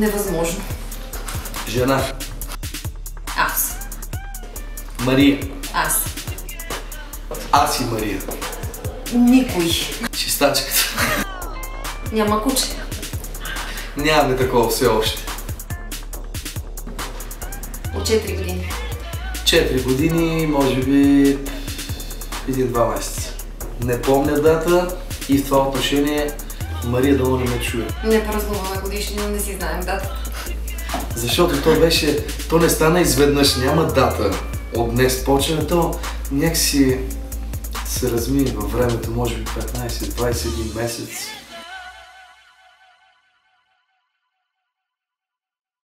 Невъзможно. Жена. Аз. Мария. Аз. Аз и Мария. Никой. Чистачката. Няма куче. Нямаме такова все още. От 4 години. 4 години, може би 1-2 месеца. Не помня дата и в това отношение Мария дано не ме чуе. Не празнуваме годишнина, не си знаем дата. Защото то не стана изведнъж, няма дата от днес почне, то някакси се размини във времето, може би 15-21 месец.